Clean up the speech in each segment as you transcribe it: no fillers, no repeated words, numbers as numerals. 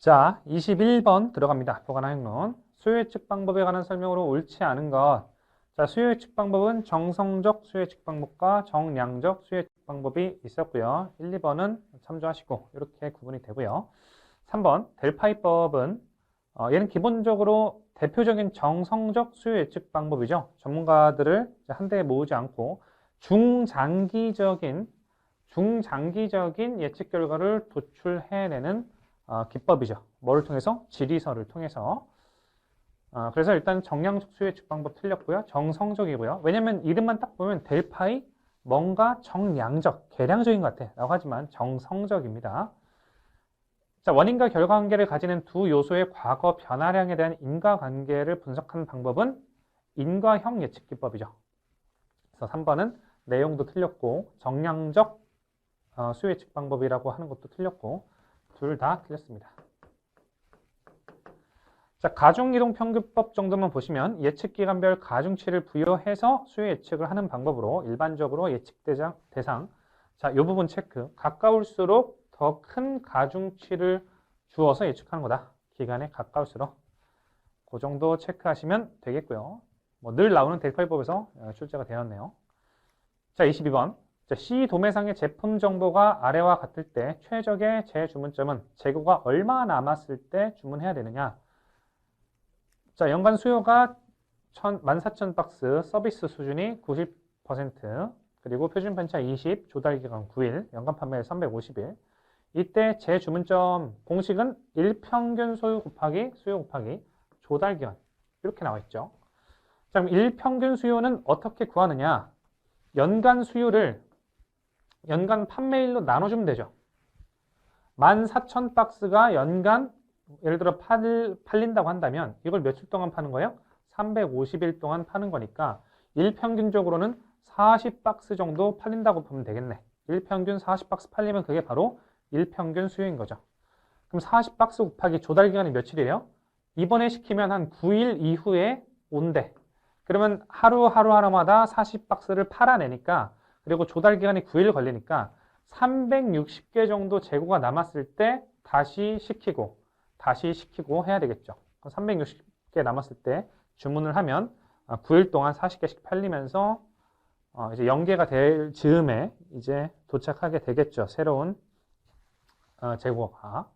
자, 21번 들어갑니다. 보관항론. 수요예측 방법에 관한 설명으로 옳지 않은 것. 자, 수요예측 방법은 정성적 수요예측 방법과 정량적 수요예측 방법이 있었고요. 1, 2번은 참조하시고 이렇게 구분이 되고요. 3번 델파이법은 얘는 기본적으로 대표적인 정성적 수요예측 방법이죠. 전문가들을 한데에 모으지 않고 중장기적인 예측 결과를 도출해내는 기법이죠. 뭐를 통해서? 질의서를 통해서. 그래서 일단 정량적 수요예측 방법 틀렸고요. 정성적이고요. 왜냐면 이름만 딱 보면 델파이 뭔가 정량적, 계량적인 것 같아 라고 하지만 정성적입니다. 자, 원인과 결과관계를 가지는 두 요소의 과거 변화량에 대한 인과관계를 분석하는 방법은 인과형 예측 기법이죠. 그래서 3번은 내용도 틀렸고 정량적 수요예측 방법이라고 하는 것도 틀렸고 둘 다 틀렸습니다. 자, 가중이동평균법 정도만 보시면 예측기간별 가중치를 부여해서 수요예측을 하는 방법으로 일반적으로 예측 대상 자, 이 부분 체크. 가까울수록 더 큰 가중치를 주어서 예측하는 거다. 기간에 가까울수록. 그 정도 체크하시면 되겠고요. 뭐 늘 나오는 델파이법에서 출제가 되었네요. 자, 22번. 자, C 도매상의 제품 정보가 아래와 같을 때 최적의 재주문점은 재고가 얼마 남았을 때 주문해야 되느냐. 자, 연간 수요가 14,000박스, 서비스 수준이 90%, 그리고 표준 편차 20, 조달 기간 9일, 연간 판매 350일. 이때 재주문점 공식은 일평균 소요 곱하기 수요 곱하기 조달 기간 이렇게 나와 있죠. 자, 그럼 일평균 수요는 어떻게 구하느냐? 연간 수요를 연간 판매일로 나눠주면 되죠. 14,000박스가 연간 예를 들어 팔린다고 한다면 이걸 며칠 동안 파는 거예요? 350일 동안 파는 거니까 일평균적으로는 40박스 정도 팔린다고 보면 되겠네. 일평균 40박스 팔리면 그게 바로 일평균 수요인 거죠. 그럼 40박스 곱하기 조달 기간이 며칠이에요? 이번에 시키면 한 9일 이후에 온대. 그러면 하루마다 40박스를 팔아내니까 그리고 조달 기간이 9일 걸리니까 360개 정도 재고가 남았을 때 다시 시키고 해야 되겠죠. 360개 남았을 때 주문을 하면 9일 동안 40개씩 팔리면서 이제 연계가 될 즈음에 이제 도착하게 되겠죠. 새로운 재고가.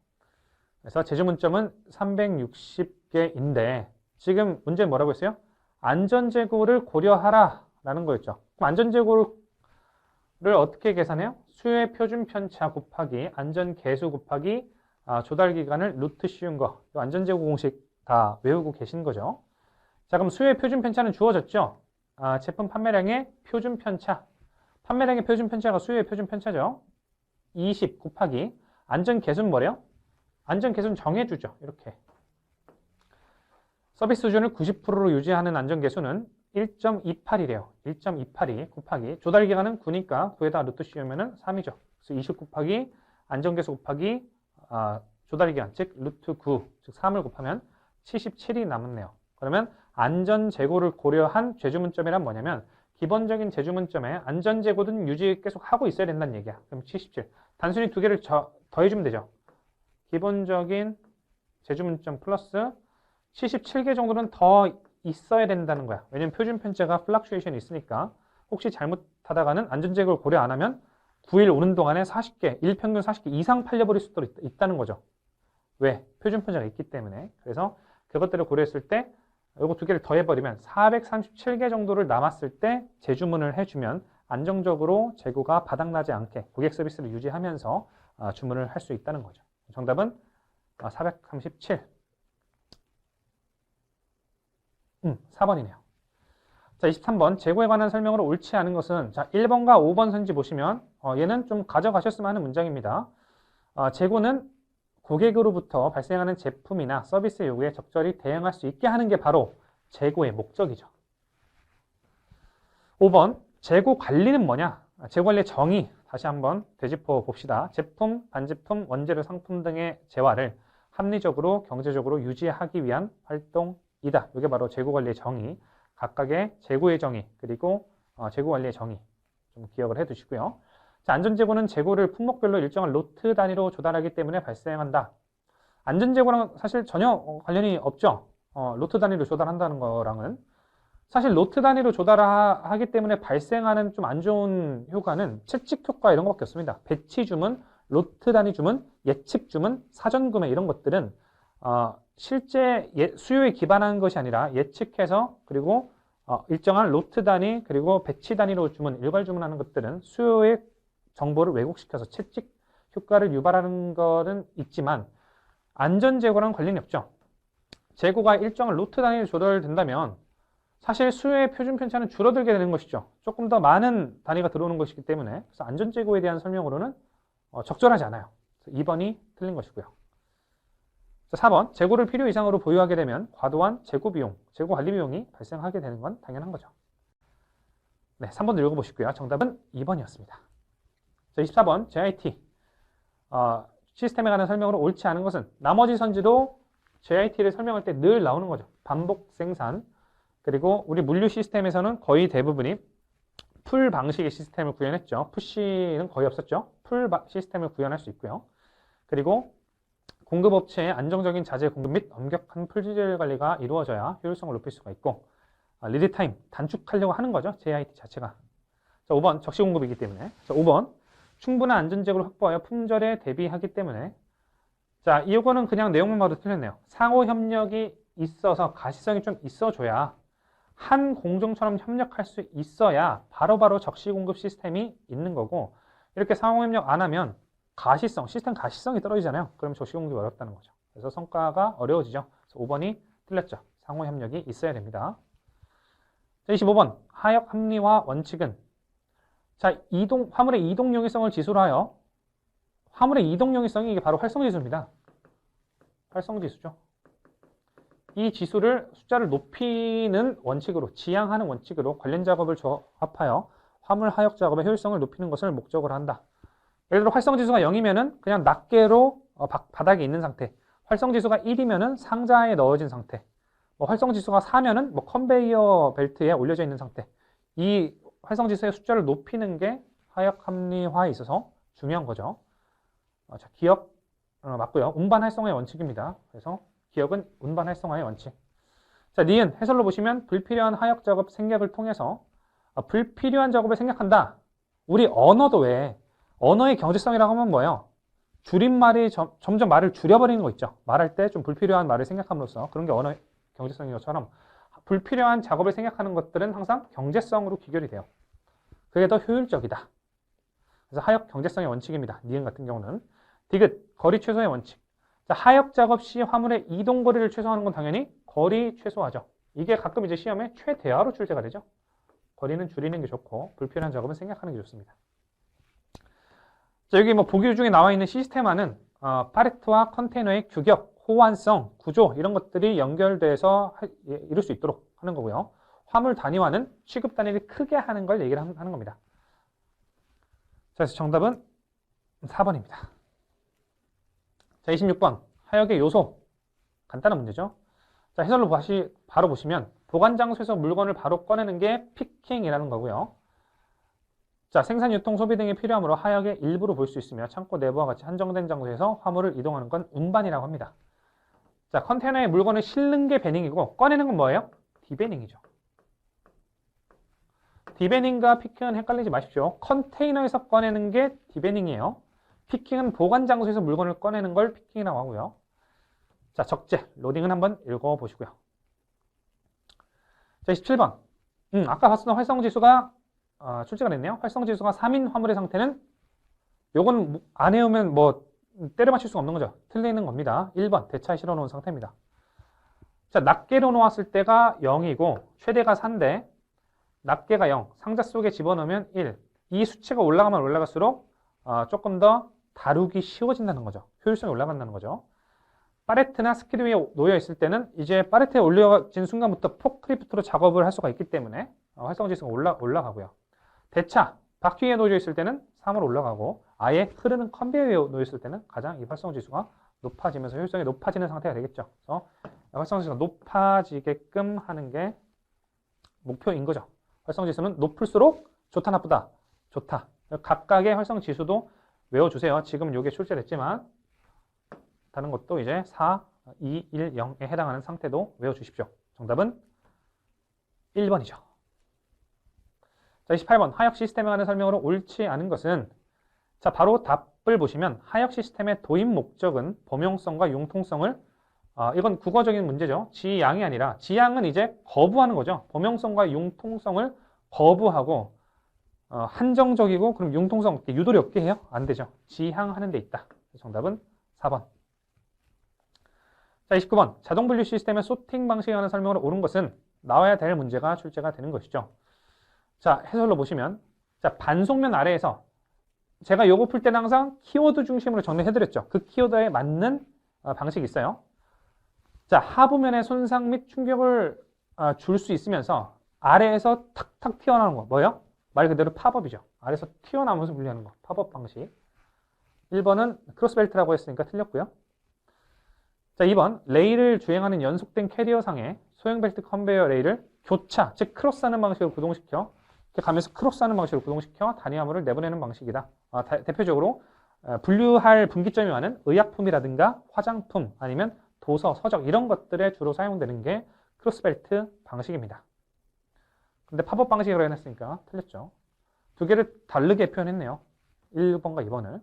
그래서 재주문점은 360개인데 지금 문제는 뭐라고 했어요? 안전재고를 고려하라 라는 거였죠. 그럼 안전재고를 어떻게 계산해요? 수요의 표준 편차 곱하기 안전개수 곱하기 조달 기간을 루트 씌운 거. 안전재고 공식 다 외우고 계신 거죠. 자, 그럼 수요의 표준 편차는 주어졌죠. 제품 판매량의 표준 편차. 판매량의 표준 편차가 수요의 표준 편차죠. 20 곱하기 안전개수는 뭐래요? 안전개수는 정해주죠. 이렇게. 서비스 수준을 90%로 유지하는 안전개수는 1.28이래요. 1.28이 곱하기 조달 기간은 9니까 9에다 루트 씌우면 3이죠. 그래서 20 곱하기 안전개수 곱하기 조달 기간, 즉 루트 9, 즉 3을 곱하면 77이 남았네요. 그러면 안전재고를 고려한 재주문점이란 뭐냐면 기본적인 재주문점에 안전재고든 유지 계속 하고 있어야 된다는 얘기야. 그럼 77. 단순히 두 개를 더해주면 되죠. 기본적인 재주문점 플러스 77개 정도는 더 있어야 된다는 거야. 왜냐면 표준 편차가 플럭슈에이션이 있으니까 혹시 잘못하다가는 안전재고를 고려 안 하면 9일 오는 동안에 40개, 일평균 40개 이상 팔려버릴 수도 있다는 거죠. 왜? 표준 편차가 있기 때문에. 그래서 그것들을 고려했을 때 이거 두 개를 더해버리면 437개 정도를 남았을 때 재주문을 해주면 안정적으로 재고가 바닥나지 않게 고객 서비스를 유지하면서 주문을 할 수 있다는 거죠. 정답은 437. 4번이네요. 자, 23번 재고에 관한 설명으로 옳지 않은 것은 자, 1번과 5번 선지 보시면 얘는 좀 가져가셨으면 하는 문장입니다. 재고는 고객으로부터 발생하는 제품이나 서비스 요구에 적절히 대응할 수 있게 하는 게 바로 재고의 목적이죠. 5번 재고 관리는 뭐냐? 재고 관리의 정의 다시 한번 되짚어 봅시다. 제품, 반제품, 원재료, 상품 등의 재화를 합리적으로 경제적으로 유지하기 위한 활동이다. 이게 바로 재고 관리의 정의. 각각의 재고의 정의 그리고 재고 관리의 정의 좀 기억을 해 두시고요. 자, 안전재고는 재고를 품목별로 일정한 로트 단위로 조달하기 때문에 발생한다. 안전재고랑 사실 전혀 관련이 없죠. 로트 단위로 조달한다는 거랑은. 사실 로트 단위로 조달하기 때문에 발생하는 좀 안 좋은 효과는 채찍 효과 이런 것밖에 없습니다. 배치 주문, 로트 단위 주문, 예측 주문, 사전 구매 이런 것들은 실제 수요에 기반한 것이 아니라 예측해서 그리고 일정한 로트 단위 그리고 배치 단위로 주문, 일괄 주문하는 것들은 수요의 정보를 왜곡시켜서 채찍 효과를 유발하는 것은 있지만 안전재고랑 관련이 없죠. 재고가 일정한 로트 단위로 조달된다면 사실 수요의 표준 편차는 줄어들게 되는 것이죠. 조금 더 많은 단위가 들어오는 것이기 때문에 그래서 안전재고에 대한 설명으로는 적절하지 않아요. 2번이 틀린 것이고요. 4번, 재고를 필요 이상으로 보유하게 되면 과도한 재고 비용, 재고 관리 비용이 발생하게 되는 건 당연한 거죠. 네, 3번도 읽어보시고요. 정답은 2번이었습니다. 자, 24번, JIT. 시스템에 관한 설명으로 옳지 않은 것은 나머지 선지도 JIT를 설명할 때 늘 나오는 거죠. 반복 생산. 그리고 우리 물류 시스템에서는 거의 대부분이 풀 방식의 시스템을 구현했죠. 푸시는 거의 없었죠. 풀 시스템을 구현할 수 있고요. 그리고 공급업체의 안정적인 자재 공급 및 엄격한 품질 관리가 이루어져야 효율성을 높일 수가 있고 리드 타임 단축하려고 하는 거죠. JIT 자체가. 자, 5번 적시 공급이기 때문에. 자, 5번 충분한 안전재고를 확보하여 품절에 대비하기 때문에. 자, 이거는 그냥 내용만 봐도 틀렸네요. 상호 협력이 있어서 가시성이 좀 있어줘야 한 공정처럼 협력할 수 있어야 바로바로 적시 공급 시스템이 있는 거고 이렇게 상호 협력 안 하면 가시성, 시스템 가시성이 떨어지잖아요. 그럼 적시 공급이 어렵다는 거죠. 그래서 성과가 어려워지죠. 그래서 5번이 틀렸죠. 상호 협력이 있어야 됩니다. 자, 25번 하역 합리화 원칙은 자, 화물의 이동 용이성을 지수로 하여 화물의 이동 용이성이 이게 바로 활성 지수입니다. 활성 지수죠. 이 지수를 숫자를 높이는 원칙으로 지향하는 원칙으로 관련 작업을 조합하여 화물 하역 작업의 효율성을 높이는 것을 목적으로 한다. 예를 들어 활성 지수가 0이면은 그냥 낱개로 바닥에 있는 상태. 활성 지수가 1이면은 상자에 넣어진 상태. 활성 지수가 4면은 컨베이어 벨트에 올려져 있는 상태. 이 활성 지수의 숫자를 높이는 게 하역 합리화에 있어서 중요한 거죠. 자, 기억 맞고요. 운반 활성화의 원칙입니다. 그래서 기억은 운반 활성화의 원칙. 자, 니은 해설로 보시면 불필요한 하역 작업 생략을 통해서 불필요한 작업을 생략한다. 우리 언어도 왜 언어의 경제성이라고 하면 뭐예요? 줄임말이 점점 말을 줄여버리는 거 있죠. 말할 때 좀 불필요한 말을 생략함으로써 그런 게 언어의 경제성인 것처럼 불필요한 작업을 생략하는 것들은 항상 경제성으로 귀결이 돼요. 그게 더 효율적이다. 그래서 하역 경제성의 원칙입니다. 니은 같은 경우는 디귿 거리 최소의 원칙. 자, 하역 작업 시 화물의 이동 거리를 최소화하는 건 당연히 거리 최소화죠. 이게 가끔 이제 시험에 최대화로 출제가 되죠. 거리는 줄이는 게 좋고 불필요한 작업은 생략하는 게 좋습니다. 자, 여기 보기 중에 나와 있는 시스템화는 팔레트와 컨테이너의 규격, 호환성, 구조 이런 것들이 연결돼서 이룰 수 있도록 하는 거고요. 화물 단위화는 취급 단위를 크게 하는 걸 얘기를 하는 겁니다. 자, 그래서 정답은 4번입니다. 자, 26번 하역의 요소 간단한 문제죠. 자, 해설로 바로 보시면 보관 장소에서 물건을 바로 꺼내는 게 피킹이라는 거고요. 자, 생산, 유통, 소비 등이 필요하므로 하역의 일부로 볼 수 있으며 창고 내부와 같이 한정된 장소에서 화물을 이동하는 건 운반이라고 합니다. 자, 컨테이너에 물건을 실는 게 배닝이고 꺼내는 건 뭐예요? 디배닝이죠. 디배닝과 피킹은 헷갈리지 마십시오. 컨테이너에서 꺼내는 게 디배닝이에요. 피킹은 보관 장소에서 물건을 꺼내는 걸 피킹이라고 하고요. 자, 적재, 로딩은 한번 읽어보시고요. 자, 27번. 아까 봤었던 활성지수가 출제가 됐네요. 활성지수가 3인 화물의 상태는 요건 안 해오면 때려 맞출 수가 없는 거죠. 틀리는 겁니다. 1번, 대차에 실어놓은 상태입니다. 자, 낱개로 놓았을 때가 0이고 최대가 4인데 낱개가 0, 상자 속에 집어넣으면 1. 이 수치가 올라가면 올라갈수록 조금 더 다루기 쉬워진다는 거죠. 효율성이 올라간다는 거죠. 팔레트나 스키드 위에 놓여 있을 때는 이제 팔레트에 올려진 순간부터 포크리프트로 작업을 할 수가 있기 때문에 활성지수가 올라가고요. 대차, 바퀴 위에 놓여 있을 때는 3으로 올라가고 아예 흐르는 컨베이어 위에 놓여 있을 때는 가장 이 활성지수가 높아지면서 효율성이 높아지는 상태가 되겠죠. 그래서 활성지수가 높아지게끔 하는 게 목표인 거죠. 활성지수는 높을수록 좋다, 나쁘다? 좋다. 각각의 활성지수도 외워주세요. 지금 이게 출제됐지만 다는 것도 이제 4, 2, 1, 0에 해당하는 상태도 외워주십시오. 정답은 1번이죠. 자, 28번 하역 시스템에 관한 설명으로 옳지 않은 것은 자, 바로 답을 보시면 하역 시스템의 도입 목적은 범용성과 융통성을 이건 국어적인 문제죠. 지양이 아니라 지양은 이제 거부하는 거죠. 범용성과 융통성을 거부하고 한정적이고 그럼 융통성 유도리 없게 해요? 안 되죠. 지향하는 데 있다. 정답은 4번. 자, 29번 자동 분류 시스템의 소팅 방식에 관한 설명으로 옳은 것은 나와야 될 문제가 출제가 되는 것이죠. 자, 해설로 보시면 자, 반송면 아래에서 제가 요거 풀 때는 항상 키워드 중심으로 정리해드렸죠. 그 키워드에 맞는 방식이 있어요. 자, 하부면에 손상 및 충격을 줄 수 있으면서 아래에서 탁탁 튀어나오는 거 뭐예요? 말 그대로 팝업이죠. 아래에서 튀어나오면서 분류하는 거 팝업 방식. 1번은 크로스벨트라고 했으니까 틀렸고요. 자, 2번 레일을 주행하는 연속된 캐리어상에 소형벨트 컨베이어 레일을 교차, 즉 크로스하는 방식으로 구동시켜 이렇게 가면서 크로스하는 방식으로 구동시켜 단위화물을 내보내는 방식이다. 대표적으로 분류할 분기점이 많은 의약품이라든가 화장품 아니면 도서, 서적 이런 것들에 주로 사용되는 게 크로스벨트 방식입니다. 근데 팝업 방식으로 해놨으니까 틀렸죠. 두 개를 다르게 표현했네요. 1번과 2번을.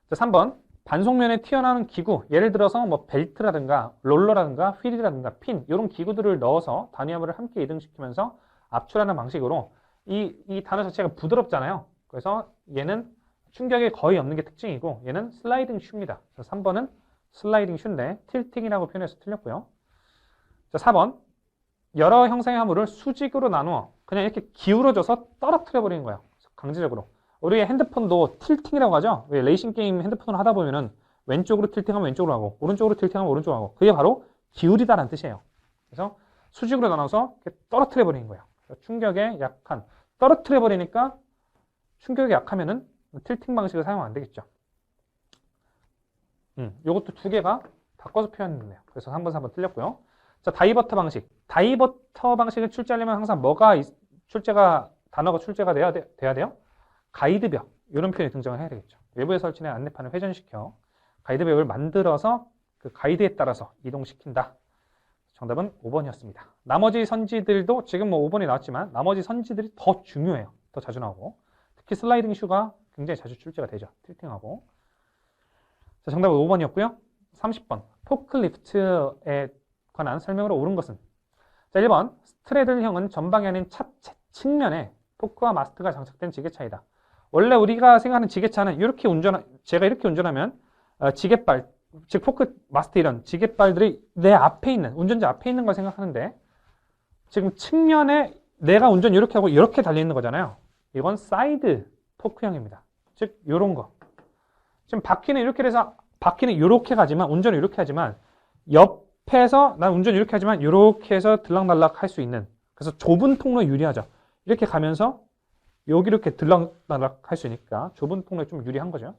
자, 3번 반송면에 튀어나오는 기구, 예를 들어서 뭐 벨트라든가 롤러라든가 휠이라든가 핀 이런 기구들을 넣어서 단위화물을 함께 이동시키면서 압출하는 방식으로 이 단어 자체가 부드럽잖아요. 그래서 얘는 충격이 거의 없는 게 특징이고 얘는 슬라이딩 슈입니다. 3번은 슬라이딩 슈인데 틸팅이라고 표현해서 틀렸고요. 자, 4번 여러 형상의 화물을 수직으로 나누어 그냥 이렇게 기울어져서 떨어뜨려 버리는 거예요. 강제적으로. 우리 핸드폰도 틸팅이라고 하죠. 왜 레이싱 게임 핸드폰을 하다 보면은 왼쪽으로 틸팅하면 왼쪽으로 하고 오른쪽으로 틸팅하면 오른쪽으로 하고 그게 바로 기울이다라는 뜻이에요. 그래서 수직으로 나눠서 이렇게 떨어뜨려 버리는 거예요. 충격에 약한 떨어뜨려 버리니까 충격이 약하면은 틸팅 방식을 사용하면 안 되겠죠. 요것도 두 개가 바꿔서 표현했네요. 그래서 3번, 4번 틀렸고요. 자, 다이버터 방식. 다이버터 방식을 출제하려면 항상 단어가 출제가 돼야 돼요? 가이드벽. 이런 표현이 등장을 해야 되겠죠. 외부에 설치된 안내판을 회전시켜 가이드벽을 만들어서 그 가이드에 따라서 이동시킨다. 정답은 5번이었습니다. 나머지 선지들도 지금 뭐 5번이 나왔지만 나머지 선지들이 더 중요해요. 더 자주 나오고. 특히 슬라이딩 슈가 굉장히 자주 출제가 되죠. 틸팅하고. 자, 정답은 5번이었고요. 30번. 포클리프트에 관한 설명으로 옳은 것은 자, 1번. 스트레들형은 전방이 아닌 차 측면에 포크와 마스트가 장착된 지게차이다. 원래 우리가 생각하는 지게차는 제가 이렇게 운전하면 지게발, 즉 포크, 마스트 이런 지게발들이 내 앞에 있는, 운전자 앞에 있는 걸 생각하는데 지금 측면에 내가 운전 이렇게 하고 이렇게 달려있는 거잖아요. 이건 사이드 포크형입니다. 즉 요런 거. 지금 바퀴는 이렇게 돼서 바퀴는 이렇게 가지만 운전을 이렇게 하지만 옆에서 난 운전 이렇게 하지만 이렇게 해서 들락날락 할 수 있는 그래서 좁은 통로 유리하죠. 이렇게 가면서 여기 이렇게 들락날락 할 수 있으니까 좁은 통로에 좀 유리한 거죠.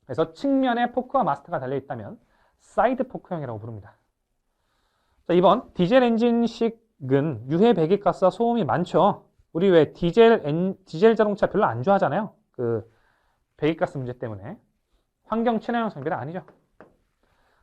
그래서 측면에 포크와 마스트가 달려있다면 사이드 포크형이라고 부릅니다. 자, 2번 디젤 엔진식은 유해 배기가스와 소음이 많죠. 우리 왜 디젤 자동차 별로 안 좋아하잖아요. 그 배기가스 문제 때문에. 환경 친화형 성비는 아니죠.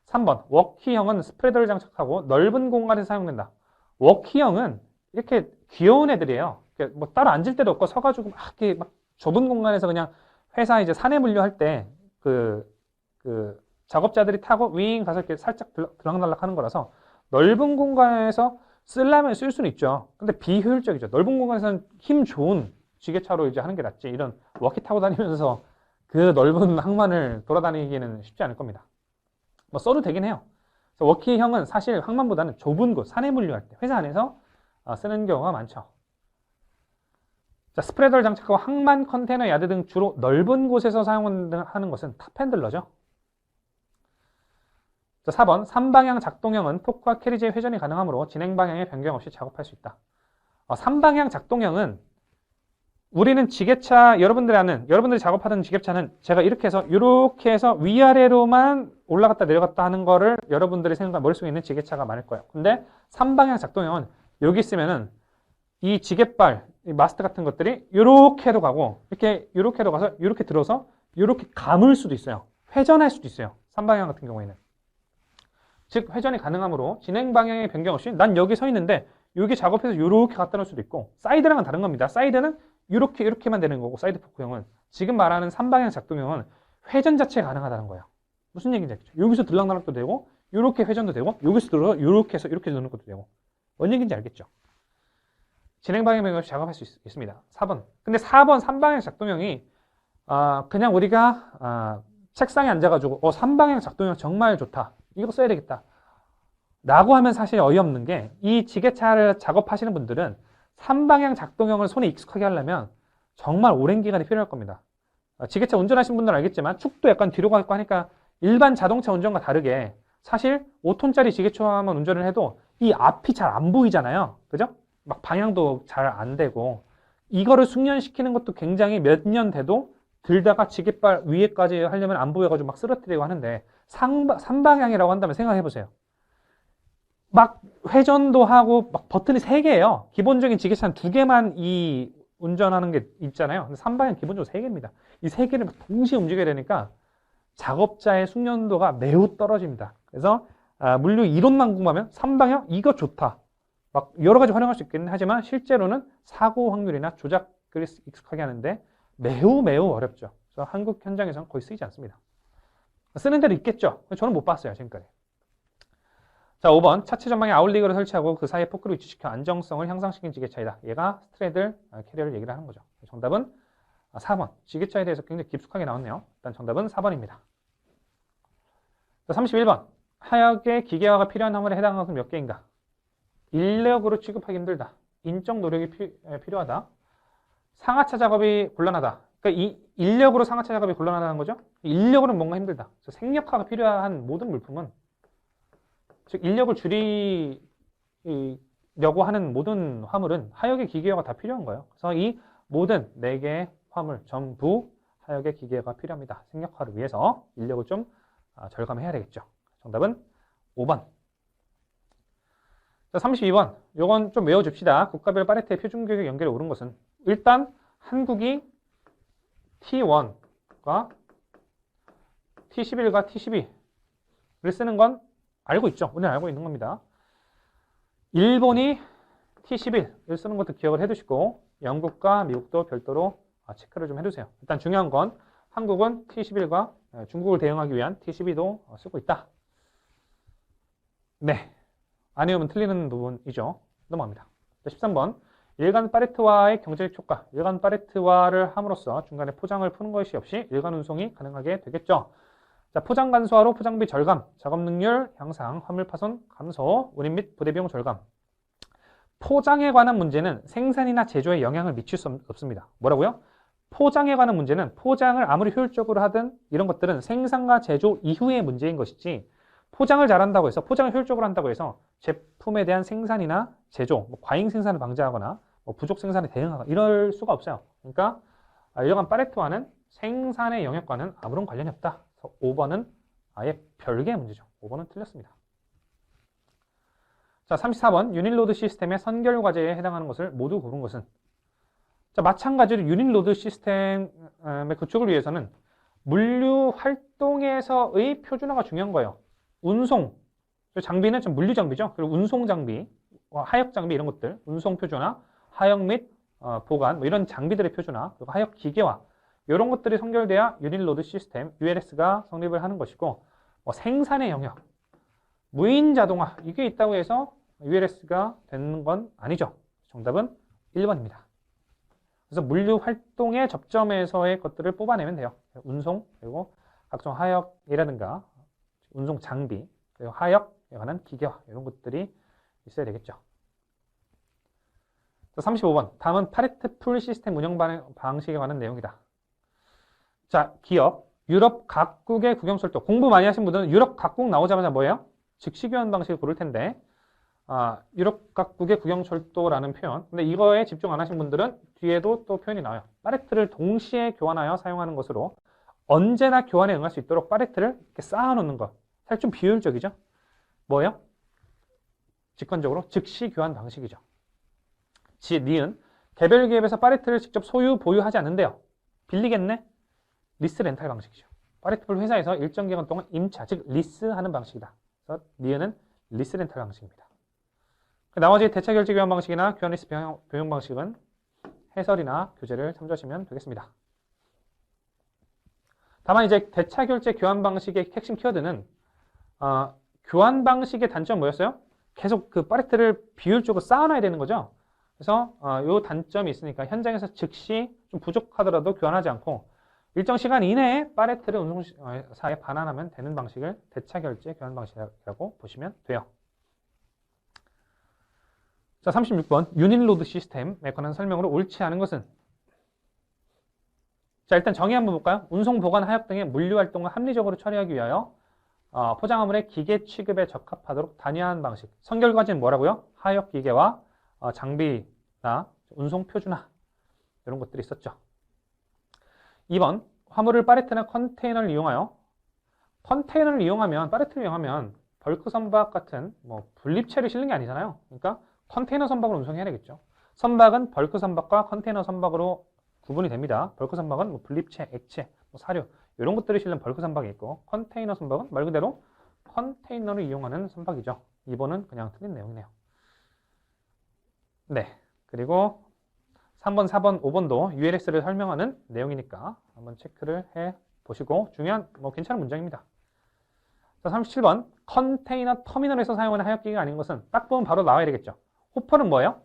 3번 워키형은 스프레더를 장착하고 넓은 공간에서 사용된다. 워키형은 이렇게 귀여운 애들이에요. 뭐 따로 앉을 데도 없고 서가지고 막 좁은 공간에서 그냥 회사 이제 사내 물류할 때 그 작업자들이 타고 윙 가서 이렇게 살짝 들락날락 하는 거라서 넓은 공간에서 쓰려면 쓸 수는 있죠. 근데 비효율적이죠. 넓은 공간에서는 힘 좋은 지게차로 이제 하는 게 낫지. 이런 워키 타고 다니면서 그 넓은 항만을 돌아다니기는 쉽지 않을 겁니다. 뭐 써도 되긴 해요. 그래서 워키형은 사실 항만보다는 좁은 곳, 사내 물류할 때 회사 안에서 쓰는 경우가 많죠. 자, 스프레더를 장착하고 항만, 컨테이너, 야드 등 주로 넓은 곳에서 사용하는 것은 탑핸들러죠. 자, 4번 3방향 작동형은 포크와 캐리지의 회전이 가능하므로 진행 방향에 변경 없이 작업할 수 있다. 3방향 작동형은 우리는 지게차, 여러분들이 작업하던 지게차는 제가 이렇게 해서 위아래로만 올라갔다 내려갔다 하는 거를 여러분들이 머릿속에 있는 지게차가 많을 거예요. 근데 3방향 작동형은 여기 있으면은 이 지게발, 이 마스트 같은 것들이 이렇게 해도 가고 이렇게 해도 가서 이렇게 들어서 이렇게 감을 수도 있어요. 회전할 수도 있어요. 3방향 같은 경우에는. 즉 회전이 가능하므로 진행 방향의 변경 없이 난 여기 서 있는데 여기 작업해서 이렇게 갖다 놓을 수도 있고, 사이드랑은 다른 겁니다. 사이드는 이렇게만 되는 거고, 사이드 포크형은. 지금 말하는 3방향 작동형은 회전 자체가 가능하다는 거예요. 무슨 얘기인지 알겠죠? 여기서 들락날락도 되고, 이렇게 회전도 되고, 여기서 들어 이렇게 해서 이렇게 넣는 것도 되고. 뭔 얘기인지 알겠죠? 진행 방향 변경 없이 작업할 수 있습니다. 4번. 근데 4번 3방향 작동형이 그냥 우리가 책상에 앉아가지고 3방향 작동형 정말 좋다, 이거 써야 되겠다 라고 하면 사실 어이없는 게, 이 지게차를 작업하시는 분들은 3방향 작동형을 손에 익숙하게 하려면 정말 오랜 기간이 필요할 겁니다. 지게차 운전하시는 분들은 알겠지만 축도 약간 뒤로 가 있고 하니까 일반 자동차 운전과 다르게 사실 5톤짜리 지게차만 운전을 해도 이 앞이 잘 안 보이잖아요. 그죠? 막 방향도 잘 안 되고, 이거를 숙련시키는 것도 굉장히 몇 년 돼도 들다가 지게발 위에까지 하려면 안 보여가지고 막 쓰러뜨리고 하는데, 3방향이라고 한다면 생각해보세요. 막 회전도 하고 막 버튼이 3개예요. 기본적인 지게차는 2개만 이 운전하는 게 있잖아요. 근데 3방향 기본적으로 3개입니다. 이 3개를 막 동시에 움직여야 되니까 작업자의 숙련도가 매우 떨어집니다. 그래서 물류 이론만 궁금하면 3방향 이거 좋다, 막 여러 가지 활용할 수 있긴 하지만 실제로는 사고 확률이나 조작을 익숙하게 하는데 매우 어렵죠. 그래서 한국 현장에서는 거의 쓰이지 않습니다. 쓰는 데도 있겠죠. 저는 못 봤어요, 지금까지. 자, 5번. 차체 전방에 아웃리그를 설치하고 그 사이에 포크를 위치시켜 안정성을 향상시킨 지게차이다. 얘가 스트레들 캐리어를 얘기를 하는 거죠. 정답은 4번. 지게차에 대해서 굉장히 깊숙하게 나왔네요. 일단 정답은 4번입니다. 자, 31번. 하역의 기계화가 필요한 화물에 해당하는 것은 몇 개인가? 인력으로 취급하기 힘들다. 인적 노력이 필요하다. 상하차 작업이 곤란하다. 그러니까 이 인력으로 상하차 작업이 곤란하다는 거죠. 인력으로는 뭔가 힘들다. 그래서 생력화가 필요한 모든 물품은, 즉 인력을 줄이려고 하는 모든 화물은 하역의 기계화가 다 필요한 거예요. 그래서 이 모든 4개의 화물 전부 하역의 기계화가 필요합니다. 생력화를 위해서 인력을 좀 절감해야 되겠죠. 정답은 5번. 자, 32번. 요건 좀 외워줍시다. 국가별 파레트의 표준 규격 연결에 오른 것은, 일단 한국이 T1과 T11과 T12를 쓰는 건 알고 있죠. 오늘 알고 있는 겁니다. 일본이 T11을 쓰는 것도 기억을 해두시고, 영국과 미국도 별도로 체크를 좀 해두세요. 일단 중요한 건 한국은 T11과 중국을 대응하기 위한 T12도 쓰고 있다. 네, 안 외우면 틀리는 부분이죠. 넘어갑니다. 13번. 일간 파레트와의 경제적 효과. 일간 파레트화를 함으로써 중간에 포장을 푸는 것이 없이 일간 운송이 가능하게 되겠죠. 자, 포장 간소화로 포장비 절감, 작업 능률 향상, 화물 파손 감소, 운임 및 부대 비용 절감. 포장에 관한 문제는 생산이나 제조에 영향을 미칠 수 없습니다. 뭐라고요? 포장에 관한 문제는 포장을 아무리 효율적으로 하든 이런 것들은 생산과 제조 이후의 문제인 것이지, 포장을 잘한다고 해서, 포장을 효율적으로 한다고 해서 제품에 대한 생산이나 제조, 과잉 생산을 방지하거나 부족 생산에 대응하거나 이럴 수가 없어요. 그러니까 일간 파레트와는 생산의 영역과는 아무런 관련이 없다. 5번은 아예 별개의 문제죠. 5번은 틀렸습니다. 자, 34번. 유닛로드 시스템의 선결 과제에 해당하는 것을 모두 고른 것은? 자, 마찬가지로 유닛로드 시스템의 구축을 위해서는 물류 활동에서의 표준화가 중요한 거예요. 운송, 장비는 좀 물류 장비죠. 그리고 운송 장비, 하역 장비 이런 것들, 운송 표준화, 하역 및 보관, 이런 장비들의 표준화, 그리고 하역 기계화, 이런 것들이 선결돼야 유닛로드 시스템, ULS가 성립을 하는 것이고, 생산의 영역, 무인 자동화, 이게 있다고 해서 ULS가 되는 건 아니죠. 정답은 1번입니다. 그래서 물류 활동의 접점에서의 것들을 뽑아내면 돼요. 운송, 그리고 각종 하역이라든가 운송 장비, 그리고 하역에 관한 기계화, 이런 것들이 있어야 되겠죠. 35번. 다음은 파레트 풀 시스템 운영 방식에 관한 내용이다. 자, 기업, 유럽 각국의 국영철도. 공부 많이 하신 분들은 유럽 각국 나오자마자 뭐예요? 즉시 교환 방식을 고를 텐데, 유럽 각국의 국영철도라는 표현. 근데 이거에 집중 안 하신 분들은 뒤에도 또 표현이 나와요. 파레트를 동시에 교환하여 사용하는 것으로 언제나 교환에 응할 수 있도록 파레트를 이렇게 쌓아놓는 것. 사실 좀 비효율적이죠? 뭐예요? 직관적으로 즉시 교환 방식이죠. 니은 개별 기업에서 파레트를 직접 소유, 보유하지 않는데요. 빌리겠네? 리스 렌탈 방식이죠. 파레트를 회사에서 일정 기간 동안 임차, 즉 리스하는 방식이다. 그래서 니은은 리스 렌탈 방식입니다. 나머지 대차 결제 교환 방식이나 교환 리스 병용 방식은 해설이나 교재를 참조하시면 되겠습니다. 다만 이제 대차 결제 교환 방식의 핵심 키워드는 교환 방식의 단점 뭐였어요? 계속 그 파레트를 비율적으로 쌓아놔야 되는 거죠. 그래서 요 단점이 있으니까 현장에서 즉시 좀 부족하더라도 교환하지 않고 일정 시간 이내에 파레트를 운송사에 반환하면 되는 방식을 대차 결제 교환 방식이라고 보시면 돼요. 자, 36번 유닛로드 시스템에 관한 설명으로 옳지 않은 것은? 자, 일단 정의 한번 볼까요? 운송, 보관, 하역 등의 물류 활동을 합리적으로 처리하기 위하여 포장화물의 기계 취급에 적합하도록 단위화한 방식. 선결과제는 뭐라고요? 하역 기계와 장비나 운송 표준화 이런 것들이 있었죠. 2번 화물을 파레트나 컨테이너를 이용하여 컨테이너를 이용하면 파레트를 이용하면 벌크 선박 같은 뭐 분립체를 실는 게 아니잖아요. 그러니까 컨테이너 선박을 운송해야 되겠죠. 선박은 벌크 선박과 컨테이너 선박으로 구분이 됩니다. 벌크 선박은 뭐 분립체, 액체, 뭐 사료 이런 것들을 실는 벌크 선박이 있고 컨테이너 선박은 말 그대로 컨테이너를 이용하는 선박이죠. 2번은 그냥 틀린 내용이네요. 네, 그리고 3번, 4번, 5번도 ULS를 설명하는 내용이니까 한번 체크를 해 보시고 중요한 뭐 괜찮은 문장입니다. 자, 37번 컨테이너 터미널에서 사용하는 하역기계가 아닌 것은 딱 보면 바로 나와야 되겠죠. 호퍼는 뭐예요?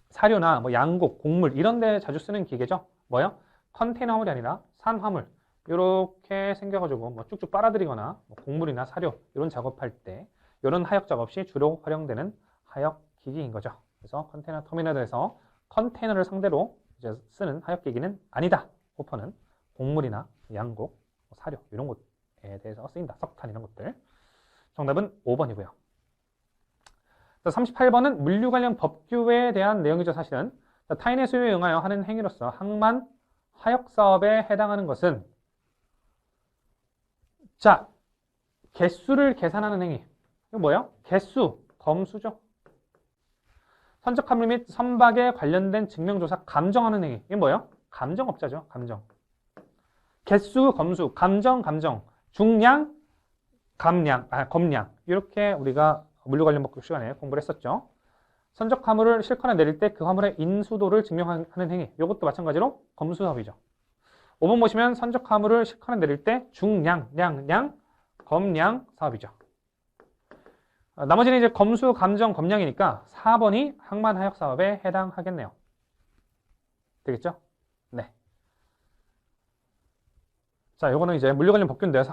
사료나 뭐 양곡, 곡물 이런 데 자주 쓰는 기계죠. 뭐예요? 컨테이너 화물이 아니라 산화물 이렇게 생겨가지고 뭐 쭉쭉 빨아들이거나 뭐 곡물이나 사료 이런 작업할 때 이런 하역 작업 시 주로 활용되는 하역 기기인 거죠. 그래서 컨테이너 터미널에서 컨테이너를 상대로 이제 쓰는 하역 기기는 아니다. 호퍼는 곡물이나 양곡, 사료 이런 것에 대해서 쓰인다. 석탄 이런 것들. 정답은 5번이고요. 38번은 물류 관련 법규에 대한 내용이죠. 사실은 타인의 소유에 응하여 하는 행위로서 항만 하역 사업에 해당하는 것은 자 개수를 계산하는 행위. 이거 뭐예요? 개수, 검수죠. 선적 화물 및 선박에 관련된 증명조사 감정하는 행위. 이게 뭐예요? 감정업자죠. 감정. 개수, 검수, 감정, 중량, 검량. 이렇게 우리가 물류 관련 법규 시간에 공부를 했었죠. 선적 화물을 싣거나 내릴 때 그 화물의 인수도를 증명하는 행위. 이것도 마찬가지로 검수 사업이죠. 5번 보시면 선적 화물을 싣거나 내릴 때 중량, 검량 사업이죠. 나머지는 이제 검수, 감정, 검량이니까 4번이 항만 하역 사업에 해당하겠네요. 되겠죠? 네. 자, 요거는 이제 물류 관련 법규인데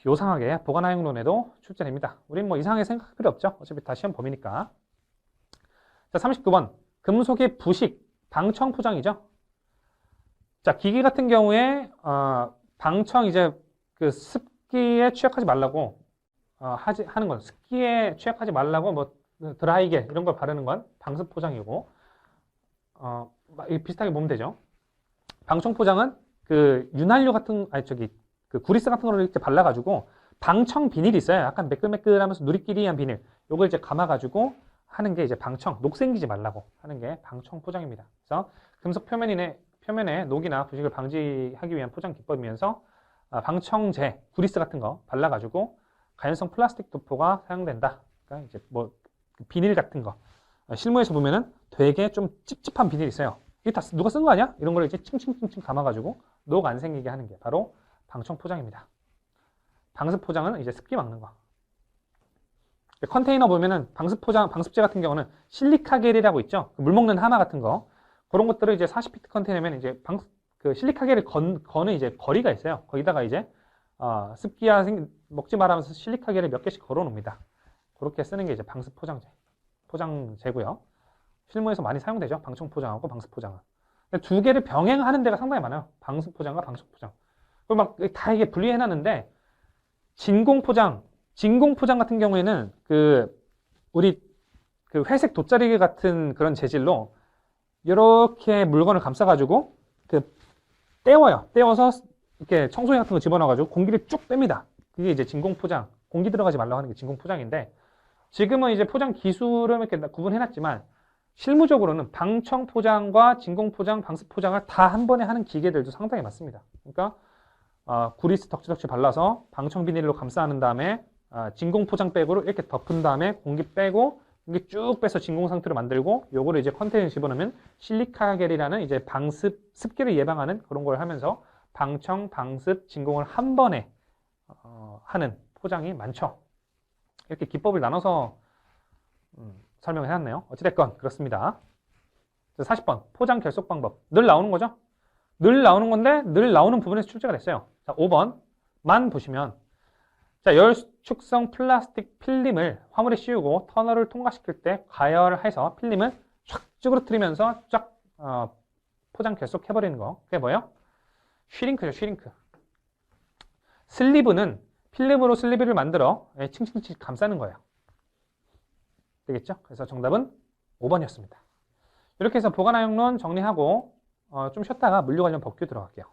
요상하게 보관 하역론에도 출제됩니다. 우린 뭐 이상하게 생각할 필요 없죠. 어차피 다 시험 범위니까. 자, 39번 금속의 부식, 방청 포장이죠. 자, 기계 같은 경우에 방청 이제 그 습기에 취약하지 말라고 하는 건 습기에 취약하지 말라고 뭐 드라이겔 이런 걸 바르는 건 방습 포장이고 비슷하게 보면 되죠. 방청 포장은 그 윤활유 같은 그 구리스 같은 거를 이렇게 발라가지고 방청 비닐이 있어요. 약간 매끌매끌하면서 누리끼리한 비닐. 요걸 이제 감아가지고 하는 게 이제 방청, 녹 생기지 말라고 하는 게 방청 포장입니다. 그래서 금속 표면에 녹이나 부식을 방지하기 위한 포장 기법이면서 방청제, 구리스 같은 거 발라가지고 가연성 플라스틱 도포가 사용된다. 그러니까 이제 뭐 비닐 같은 거 실무에서 보면은 되게 좀 찝찝한 비닐이 있어요. 이게 다 누가 쓴 거 아니야? 이런 걸 이제 층층층층 감아가지고 녹 안 생기게 하는 게 바로 방청 포장입니다. 방습 포장은 이제 습기 막는 거. 컨테이너 보면은 방습 포장, 방습제 같은 경우는 실리카겔이라고 있죠. 물 먹는 하마 같은 거. 그런 것들을 이제 40피트 컨테이너면 이제 그 실리카겔을 거는 이제 거리가 있어요. 거기다가 이제 습기야 먹지 말라면서 실리카겔을 몇 개씩 걸어 놓습니다. 그렇게 쓰는 게 이제 방습 포장재고요. 실무에서 많이 사용되죠. 방청 포장하고 방습 포장은. 근데 두 개를 병행하는 데가 상당히 많아요. 방습 포장과 방청 포장. 그리고 막 다 이게 분리해 놨는데 진공 포장 같은 경우에는 우리 그 회색 돗자리 같은 그런 재질로 이렇게 물건을 감싸가지고 떼워요. 떼워서 이렇게 청소기 같은 거 집어넣어가지고 공기를 쭉 뺍니다. 그게 이제 진공 포장, 공기 들어가지 말라고 하는 게 진공 포장인데 지금은 이제 포장 기술을 이렇게 구분해놨지만 실무적으로는 방청 포장과 진공 포장, 방습 포장을 다 한 번에 하는 기계들도 상당히 많습니다. 그러니까 구리스 덕지덕지 발라서 방청 비닐로 감싸는 다음에 진공 포장백으로 이렇게 덮은 다음에 공기 빼고 공기 쭉 빼서 진공 상태로 만들고 요거를 이제 컨테이너에 집어넣으면 실리카 겔이라는 이제 습기를 예방하는 그런 걸 하면서 방청, 방습, 진공을 한 번에 하는 포장이 많죠. 이렇게 기법을 나눠서 설명을 해놨네요. 어찌됐건 그렇습니다. 40번 포장 결속 방법. 늘 나오는 거죠. 늘 나오는 건데 늘 나오는 부분에서 출제가 됐어요. 자, 5번만 보시면 자, 열축성 플라스틱 필름을 화물에 씌우고 터널을 통과시킬 때 가열해서 필름을 쫙 쭈그러뜨리면서 쫙 포장 결속해버리는 거. 그게 뭐예요? 슈링크죠, 슈링크. 슬리브는 필름으로 슬리브를 만들어 칭칭칭 감싸는 거예요. 되겠죠? 그래서 정답은 5번이었습니다. 이렇게 해서 보관활용론 정리하고 좀 쉬었다가 물류 관련 법규 들어갈게요.